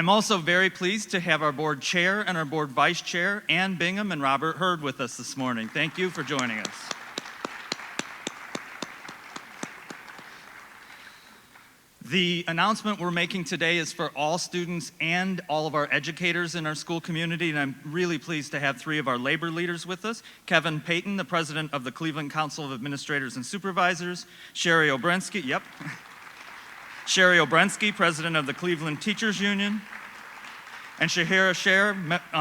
I'm also very pleased to have our board chair and our board vice chair, Ann Bingham and Robert Hurd, with us this morning. Thank you for joining us. The announcement we're making today is for all students and all of our educators in our school community, and I'm really pleased to have three of our labor leaders with us. Kevin Payton, the president of the Cleveland Council of Administrators and Supervisors. Sherry Obrensky, Sherry Obrensky, president of the Cleveland Teachers Union. And Shahira Sher,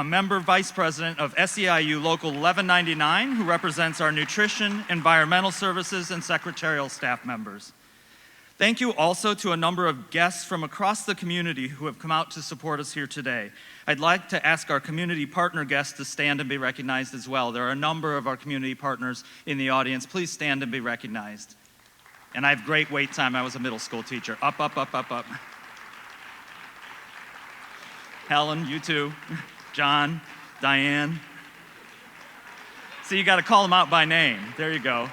member vice president of SEIU Local 1199, who represents our nutrition, environmental services, and secretarial staff members. Thank you also to a number of guests from across the community who have come out to support us here today. I'd like to ask our community partner guests to stand and be recognized as well. There are a number of our community partners in the audience. Please stand and be recognized. And I have great wait time. I was a middle school teacher. Up, up, up, up, up. Helen, you too. John, Diane. So you got to call them out by name. There you go.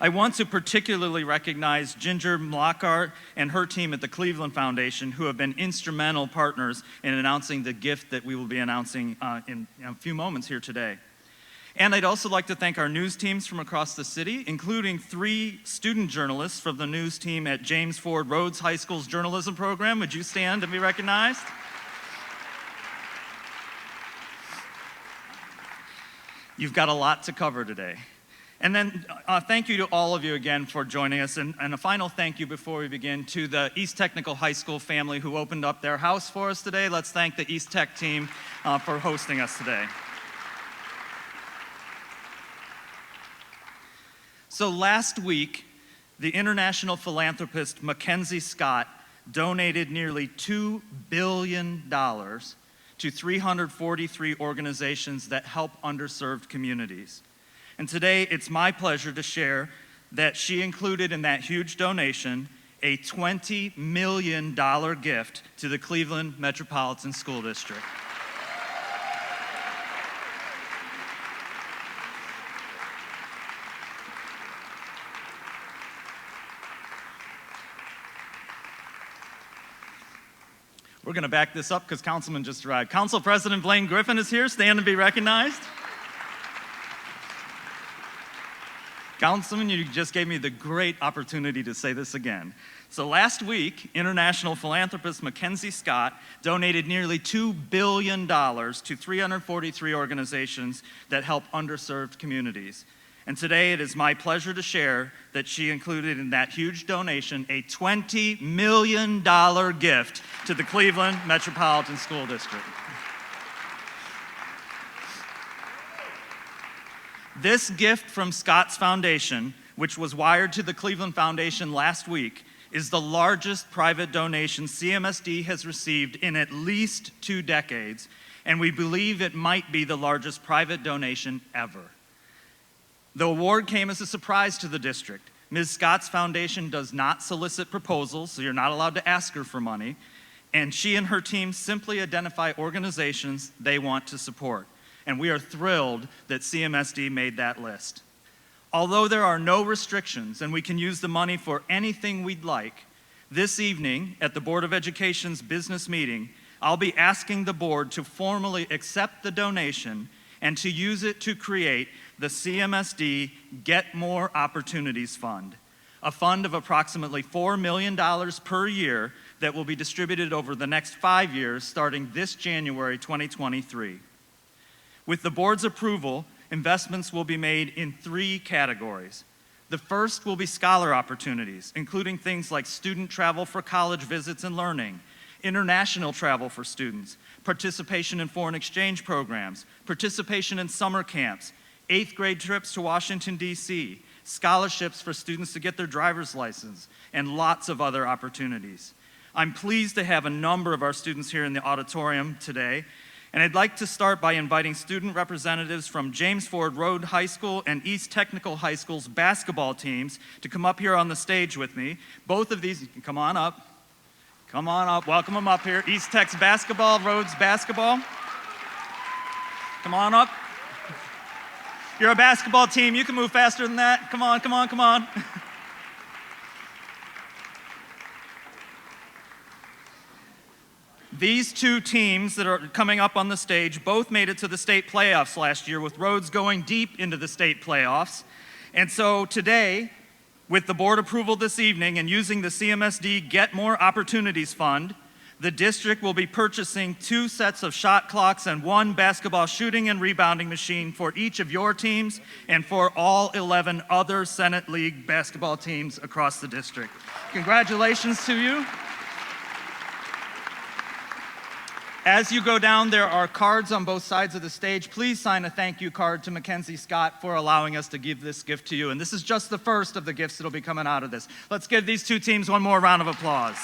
I want to particularly recognize Ginger Mlakar and her team at the Cleveland Foundation, who have been instrumental partners in announcing the gift that we will be announcing in a few moments here today. And I'd also like to thank our news teams from across the city, including 3 student journalists from the news team at James Ford Rhodes High School's journalism program. Would you stand and be recognized? You've got a lot to cover today. And then thank you to all of you again for joining us. And a final thank you before we begin to the East Technical High School family who opened up their house for us today. Let's thank the East Tech team for hosting us today. So last week, the international philanthropist Mackenzie Scott donated nearly $2 billion to 343 organizations that help underserved communities. And today, it's my pleasure to share that she included in that huge donation a $20 million gift to the Cleveland Metropolitan School District. We're going to back this up because Councilman just arrived. Council President Blaine Griffin is here. Stand and be recognized. Councilman, you just gave me the great opportunity to say this again. So last week, international philanthropist Mackenzie Scott donated nearly $2 billion to 343 organizations that help underserved communities. And today it is my pleasure to share that she included in that huge donation a $20 million gift to the Cleveland Metropolitan School District. This gift from Scott's Foundation, which was wired to the Cleveland Foundation last week, is the largest private donation CMSD has received in at least 2 decades, and we believe it might be the largest private donation ever. The award came as a surprise to the district. Ms. Scott's foundation does not solicit proposals, so you're not allowed to ask her for money, and she and her team simply identify organizations they want to support. And we are thrilled that CMSD made that list. Although there are no restrictions and we can use the money for anything we'd like, this evening at the Board of Education's business meeting, I'll be asking the board to formally accept the donation and to use it to create the CMSD Get More Opportunities Fund, a fund of approximately $4 million per year that will be distributed over the next 5 years starting this January 2023. With the board's approval, investments will be made in 3 categories. The first will be scholar opportunities, including things like student travel for college visits and learning, international travel for students, participation in foreign exchange programs, participation in summer camps, 8th grade trips to Washington, D.C., scholarships for students to get their driver's license, and lots of other opportunities. I'm pleased to have a number of our students here in the auditorium today. And I'd like to start by inviting student representatives from James Ford Road High School and East Technical High School's basketball teams to come up here on the stage with me. Both of these, come on up. Come on up, welcome them up here. East Tech's basketball, Rhodes basketball. Come on up. You're a basketball team, you can move faster than that. Come on, come on, come on. These two teams that are coming up on the stage both made it to the state playoffs last year, with Rhodes going deep into the state playoffs. And so today, with the board approval this evening and using the CMSD Get More Opportunities Fund, the district will be purchasing 2 sets of shot clocks and 1 basketball shooting and rebounding machine for each of your teams and for all 11 other Senate League basketball teams across the district. Congratulations to you. As you go down, there are cards on both sides of the stage. Please sign a thank you card to Mackenzie Scott for allowing us to give this gift to you. And this is just the first of the gifts that will be coming out of this. Let's give these two teams one more round of applause.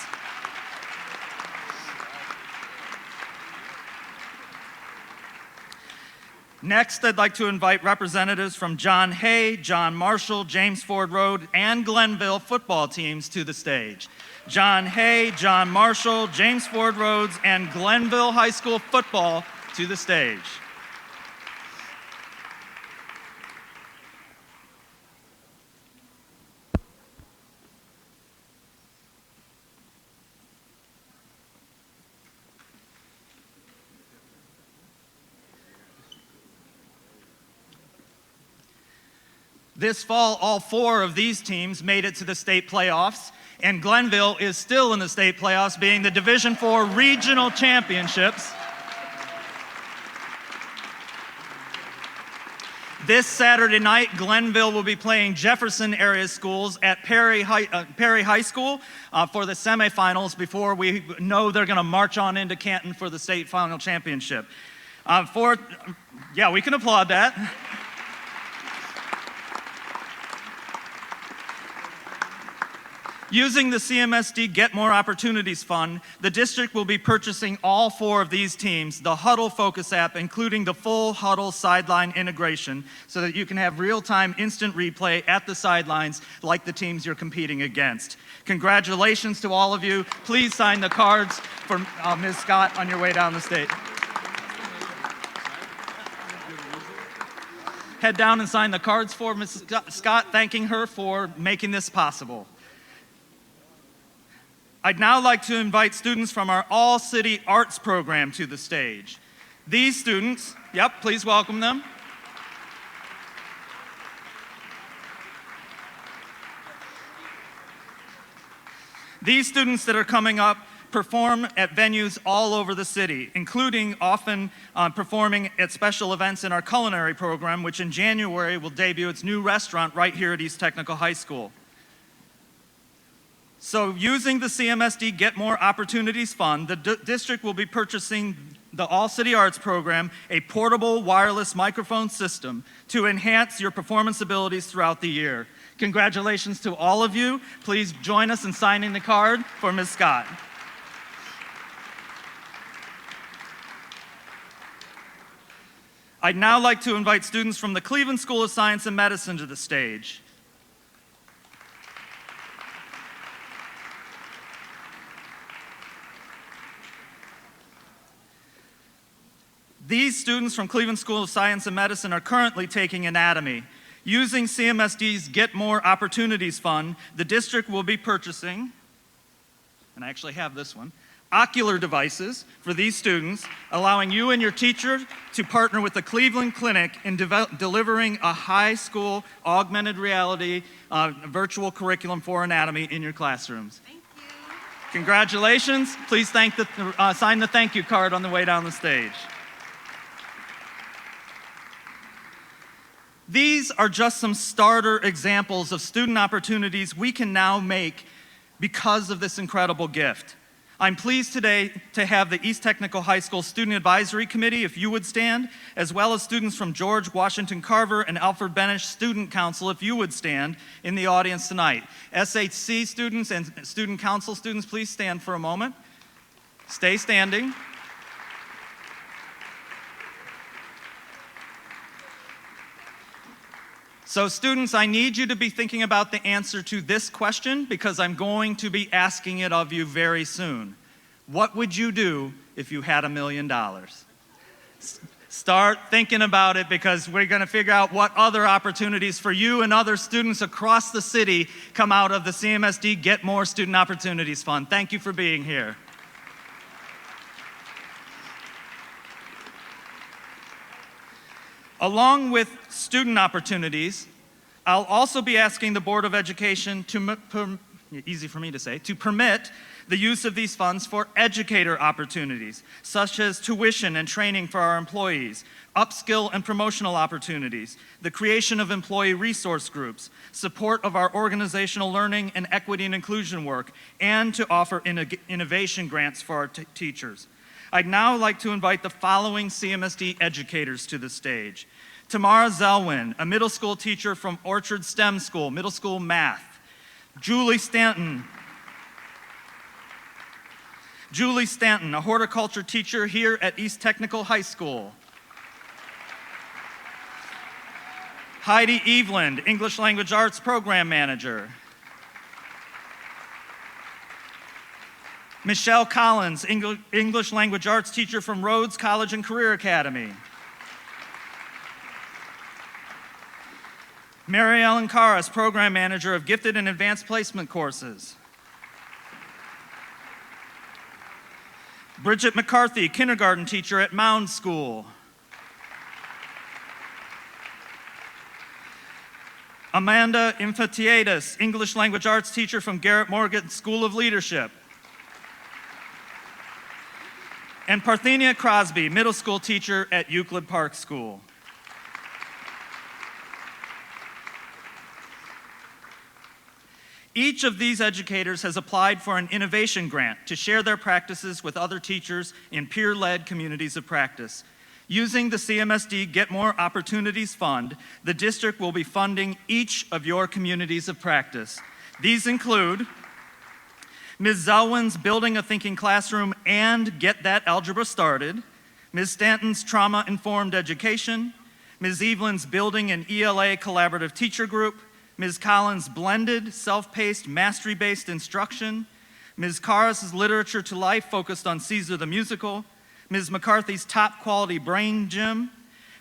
Next, I'd like to invite representatives from John Hay, John Marshall, James Ford Road, and Glenville football teams to the stage. John Hay, John Marshall, James Ford Roads, and Glenville High School football to the stage. This fall, all 4 of these teams made it to the state playoffs, and Glenville is still in the state playoffs, being the Division IV regional championships. This Saturday night, Glenville will be playing Jefferson area schools at Perry High School for the semifinals before we know they're going to march on into Canton for the state final championship. Yeah, we can applaud that. Using the CMSD Get More Opportunities Fund, the district will be purchasing all 4 of these teams, the Huddle Focus app, including the full Huddle sideline integration, so that you can have real-time instant replay at the sidelines like the teams you're competing against. Congratulations to all of you. Please sign the cards for Ms. Scott on your way down the stage. Head down and sign the cards for Ms. Scott, thanking her for making this possible. I'd now like to invite students from our All-City Arts program to the stage. These students, please welcome them. These students that are coming up perform at venues all over the city, including often performing at special events in our culinary program, which in January will debut its new restaurant right here at East Technical High School. So using the CMSD Get More Opportunities Fund, the district will be purchasing the All-City Arts program, a portable wireless microphone system to enhance your performance abilities throughout the year. Congratulations to all of you. Please join us in signing the card for Ms. Scott. I'd now like to invite students from the Cleveland School of Science and Medicine to the stage. These students from Cleveland School of Science and Medicine are currently taking anatomy. Using CMSD's Get More Opportunities Fund, the district will be purchasing, and I actually have this one, ocular devices for these students, allowing you and your teacher to partner with the Cleveland Clinic in delivering a high school augmented reality virtual curriculum for anatomy in your classrooms. Thank you. Congratulations. Please sign the thank you card on the way down the stage. These are just some starter examples of student opportunities we can now make because of this incredible gift. I'm pleased today to have the East Technical High School Student Advisory Committee, if you would stand, as well as students from George Washington Carver and Alfred Benish Student Council, if you would stand, in the audience tonight. SHC students and Student Council students, please stand for a moment. Stay standing. So students, I need you to be thinking about the answer to this question because I'm going to be asking it of you very soon. What would you do if you had $1 million? Start thinking about it because we're going to figure out what other opportunities for you and other students across the city come out of the CMSD Get More Student Opportunities Fund. Thank you for being here. Along with student opportunities, I'll also be asking the Board of Education to, easy for me to say, to permit the use of these funds for educator opportunities, such as tuition and training for our employees, upskill and promotional opportunities, the creation of employee resource groups, support of our organizational learning and equity and inclusion work, and to offer innovation grants for our teachers. I'd now like to invite the following CMSD educators to the stage. Tamara Zelwin, a middle school teacher from Orchard STEM School, middle school math. Julie Stanton, a horticulture teacher here at East Technical High School. Heidi Eveland, English Language Arts Program Manager. Michelle Collins, English Language Arts teacher from Rhodes College and Career Academy. Mary Ellen Carras, Program Manager of Gifted and Advanced Placement Courses. Bridget McCarthy, kindergarten teacher at Mound School. Amanda Infatiadis, English Language Arts teacher from Garrett Morgan School of Leadership. And Parthenia Crosby, middle school teacher at Euclid Park School. Each of these educators has applied for an innovation grant to share their practices with other teachers in peer-led communities of practice. Using the CMSD Get More Opportunities Fund, the district will be funding each of your communities of practice. These include Ms. Zelwin's Building a Thinking Classroom and Get That Algebra Started, Ms. Stanton's Trauma-Informed Education, Ms. Eveland's Building an ELA Collaborative Teacher Group, Ms. Collins' Blended, Self-Paced, Mastery-Based Instruction, Ms. Carras' Literature to Life focused on Caesar the Musical, Ms. McCarthy's Top Quality Brain Gym,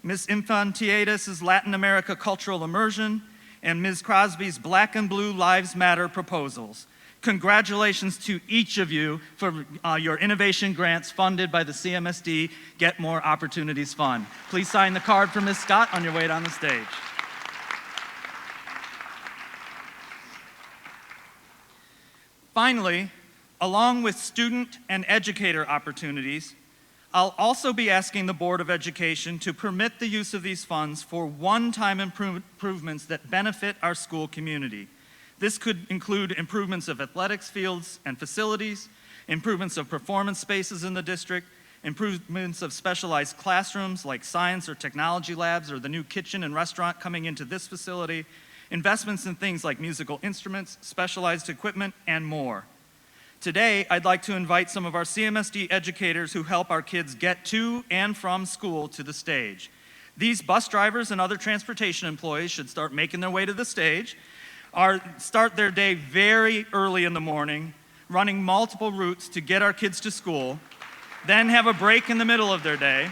Ms. Infantiadis' Latin America Cultural Immersion, and Ms. Crosby's Black and Blue Lives Matter proposals. Congratulations to each of you for your innovation grants funded by the CMSD Get More Opportunities Fund. Please sign the card for Ms. Scott on your way down the stage. Finally, along with student and educator opportunities, I'll also be asking the Board of Education to permit the use of these funds for one-time improvements that benefit our school community. This could include improvements of athletics fields and facilities, improvements of performance spaces in the district, improvements of specialized classrooms like science or technology labs or the new kitchen and restaurant coming into this facility, investments in things like musical instruments, specialized equipment, and more. Today, I'd like to invite some of our CMSD educators who help our kids get to and from school to the stage. These bus drivers and other transportation employees should start making their way to the stage, start their day very early in the morning, running multiple routes to get our kids to school, then have a break in the middle of their day,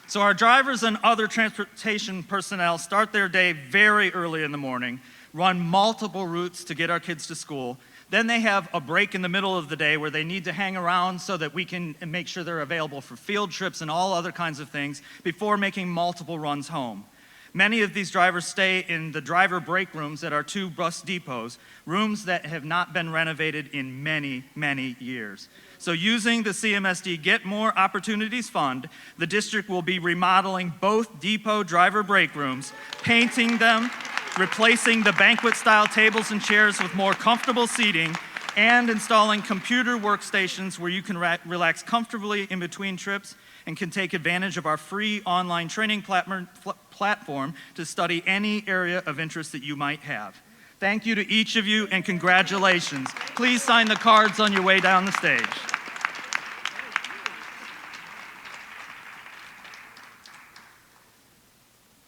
So our drivers and other transportation personnel start their day very early in the morning, run multiple routes to get our kids to school. Then they have a break in the middle of the day where they need to hang around so that we can make sure they're available for field trips and all other kinds of things before making multiple runs home. Many of these drivers stay in the driver break rooms at our 2 bus depots, rooms that have not been renovated in many, many years. So using the CMSD Get More Opportunities Fund, the district will be remodeling both depot driver break rooms, painting them, replacing the banquet-style tables and chairs with more comfortable seating, and installing computer workstations where you can relax comfortably in between trips and can take advantage of our free online training platform to study any area of interest that you might have. Thank you to each of you and congratulations. Please sign the cards on your way down the stage.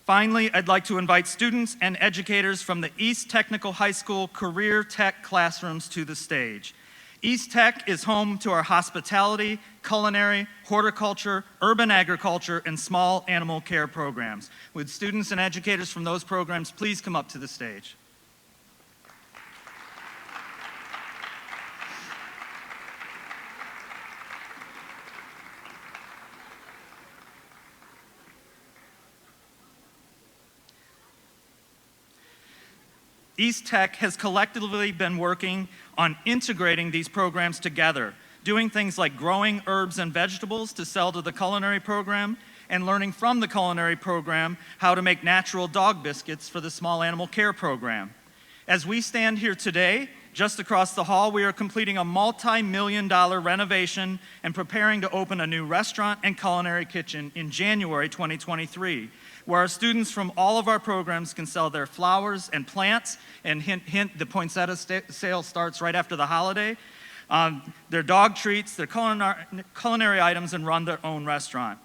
Finally, I'd like to invite students and educators from the East Technical High School Career Tech classrooms to the stage. East Tech is home to our hospitality, culinary, horticulture, urban agriculture, and small animal care programs. Would students and educators from those programs please come up to the stage? East Tech has collectively been working on integrating these programs together, doing things like growing herbs and vegetables to sell to the culinary program, and learning from the culinary program how to make natural dog biscuits for the small animal care program. As we stand here today, just across the hall, we are completing a multi-million-dollar renovation and preparing to open a new restaurant and culinary kitchen in January 2023, where our students from all of our programs can sell their flowers and plants, and hint, the poinsettia sale starts right after the holiday, their dog treats, their culinary items, and run their own restaurant.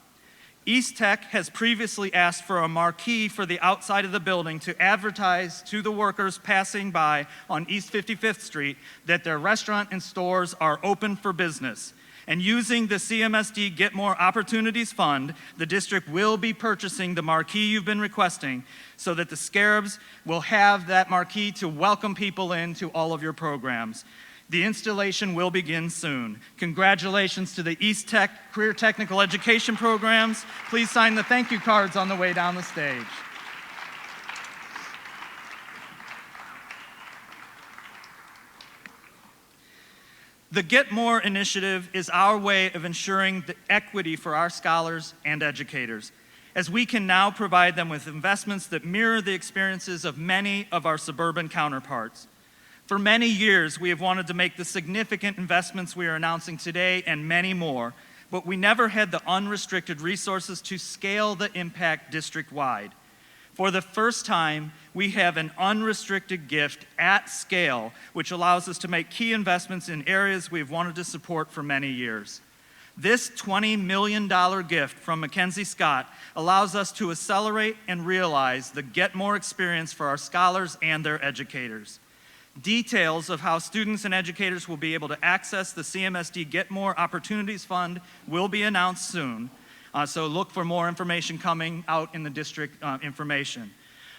East Tech has previously asked for a marquee for the outside of the building to advertise to the workers passing by on East 55th Street that their restaurant and stores are open for business. And using the CMSD Get More Opportunities Fund, the district will be purchasing the marquee you've been requesting so that the Scarabs will have that marquee to welcome people into all of your programs. The installation will begin soon. Congratulations to the East Tech Career Technical Education programs. Please sign the thank you cards on the way down the stage. The Get More initiative is our way of ensuring the equity for our scholars and educators, as we can now provide them with investments that mirror the experiences of many of our suburban counterparts. For many years, we have wanted to make the significant investments we are announcing today and many more, but we never had the unrestricted resources to scale the impact district-wide. For the first time, we have an unrestricted gift at scale, which allows us to make key investments in areas we've wanted to support for many years. This $20 million gift from Mackenzie Scott allows us to accelerate and realize the Get More experience for our scholars and their educators. Details of how students and educators will be able to access the CMSD Get More Opportunities Fund will be announced soon, so look for more information coming out in the district information.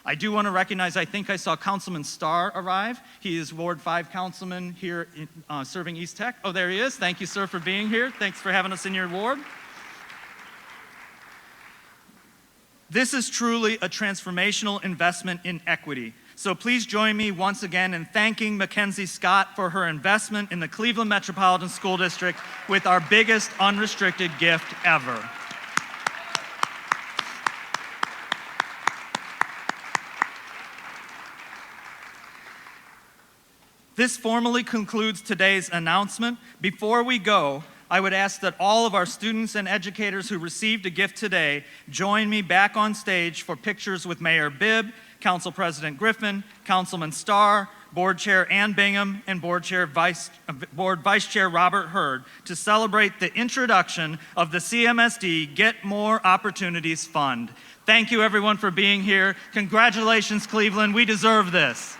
I do want to recognize, I think I saw Councilman Starr arrive. He is Ward 5 Councilman here serving East Tech. Oh, there he is. Thank you, sir, for being here. Thanks for having us in your ward. This is truly a transformational investment in equity. So please join me once again in thanking Mackenzie Scott for her investment in the Cleveland Metropolitan School District with our biggest unrestricted gift ever. This formally concludes today's announcement. Before we go, I would ask that all of our students and educators who received a gift today join me back on stage for pictures with Mayor Bibb, Council President Griffin, Councilman Starr, Board Chair Ann Bingham, and Board Vice Chair Robert Hurd to celebrate the introduction of the CMSD Get More Opportunities Fund. Thank you everyone for being here. Congratulations, Cleveland, we deserve this.